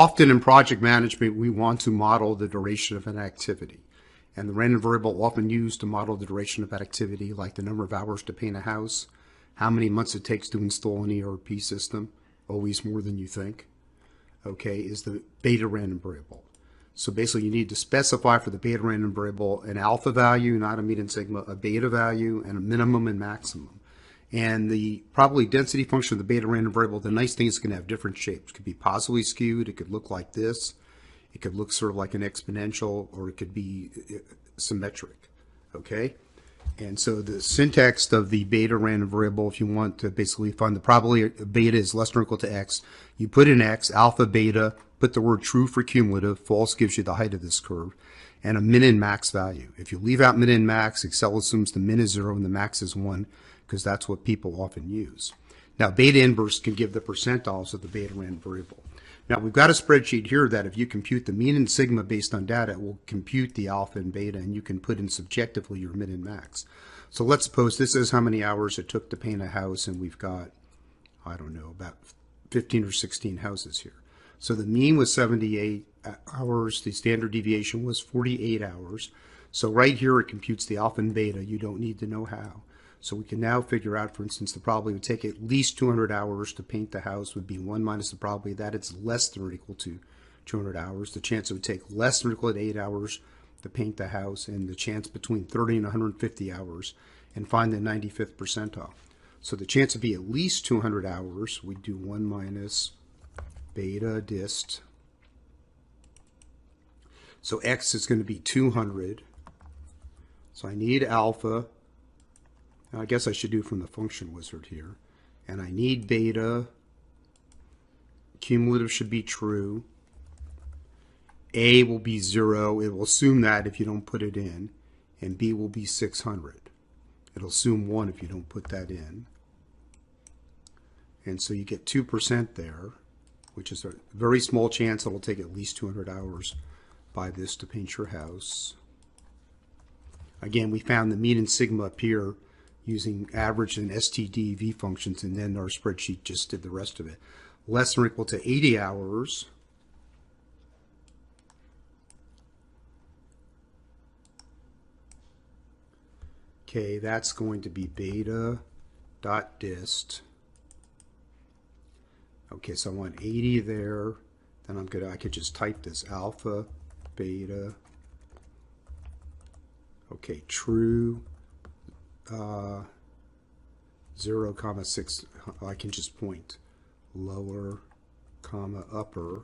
often in project management, we want to model the duration of an activity. And the random variable often used to model the duration of that activity, like the number of hours to paint a house, how many months it takes to install an ERP system, always more than you think, okay, is the beta random variable. So basically you need to specify for the beta random variable an alpha value, not a median sigma, a beta value, and a minimum and maximum. And the probability density function of the beta random variable, the nice thing is it can have different shapes. It could be positively skewed, it could look like this, it could look sort of like an exponential, or it could be symmetric, okay? And so the syntax of the beta random variable, if you want to basically find the probability beta is less than or equal to x, you put in x, alpha, beta, put the word true for cumulative, false gives you the height of this curve, and a min and max value. If you leave out min and max, Excel assumes the min is 0 and the max is 1, because that's what people often use. Now, beta inverse can give the percentiles of the beta random variable. Now, we've got a spreadsheet here that if you compute the mean and sigma based on data, it will compute the alpha and beta, and you can put in subjectively your min and max. So let's suppose this is how many hours it took to paint a house, and we've got, I don't know, about 15 or 16 houses here. So the mean was 78 hours, the standard deviation was 48 hours. So right here it computes the alpha and beta. You don't need to know how. So we can now figure out, for instance, the probability would take at least 200 hours to paint the house would be 1 minus the probability that it's less than or equal to 200 hours. The chance it would take less than or equal to 8 hours to paint the house, and the chance between 30 and 150 hours, and find the 95th percentile. So the chance to be at least 200 hours, we do 1 minus BETA.DIST. So x is going to be 200. So I need alpha. I guess I should do from the function wizard here. And I need beta. Cumulative should be true. A will be 0. It will assume that if you don't put it in. And B will be 600. It'll assume 1 if you don't put that in. And so you get 2% there, which is a very small chance it'll take at least 200 hours by this to paint your house. Again, we found the mean and sigma up here using average and STDV functions, and then our spreadsheet just did the rest of it. Less than or equal to 80 hours. Okay, that's going to be BETA.DIST. Okay, so I want 80 there. Then I could just type this alpha, beta. Okay, true. 0, comma 6, I can just point lower, comma upper.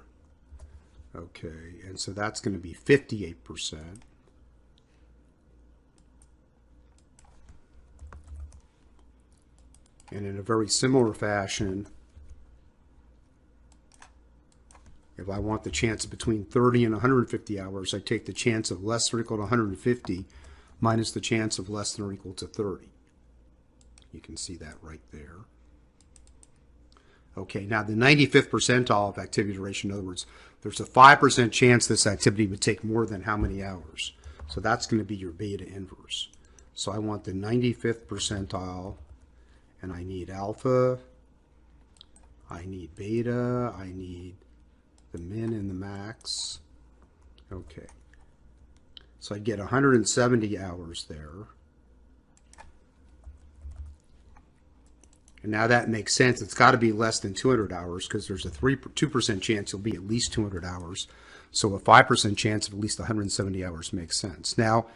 Okay, and so that's going to be 58%. And in a very similar fashion, if I want the chance between 30 and 150 hours, I take the chance of less than or equal to 150 minus the chance of less than or equal to 30. You can see that right there. Okay, now the 95th percentile of activity duration, in other words, there's a 5% chance this activity would take more than how many hours. So that's going to be your beta inverse. So I want the 95th percentile, and I need alpha, I need beta, I need the min and the max. Okay. So I'd get 170 hours there. And now that makes sense. It's got to be less than 200 hours because there's a 2% chance you'll be at least 200 hours. So a 5% chance of at least 170 hours makes sense. Now,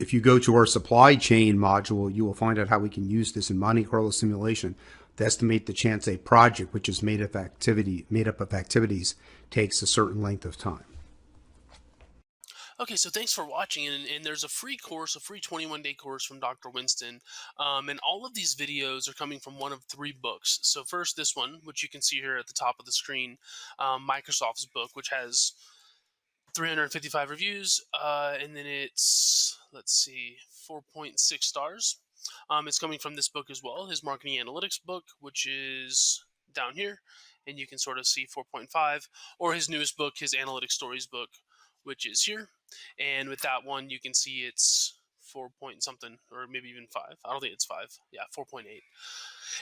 if you go to our supply chain module, you will find out how we can use this in Monte Carlo simulation to estimate the chance a project, which is made up of activities, takes a certain length of time. Okay, so thanks for watching, and there's a free course, a free 21-day course from Dr. Winston, and all of these videos are coming from one of 3 books. So first, this one, which you can see here at the top of the screen, Microsoft's book, which has 355 reviews, and then it's, let's see, 4.6 stars. It's coming from this book as well, his marketing analytics book, which is down here, and you can sort of see 4.5, or his newest book, his analytic stories book, which is here. And with that one, you can see it's 4 point something, or maybe even 5. I don't think it's 5. Yeah, 4.8.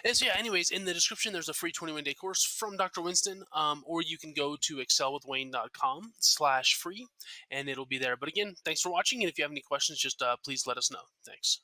And so, yeah, anyways, in the description, there's a free 21-day course from Dr. Winston, or you can go to excelwithwayne.com/free, and it'll be there. But again, thanks for watching. And if you have any questions, just please let us know. Thanks.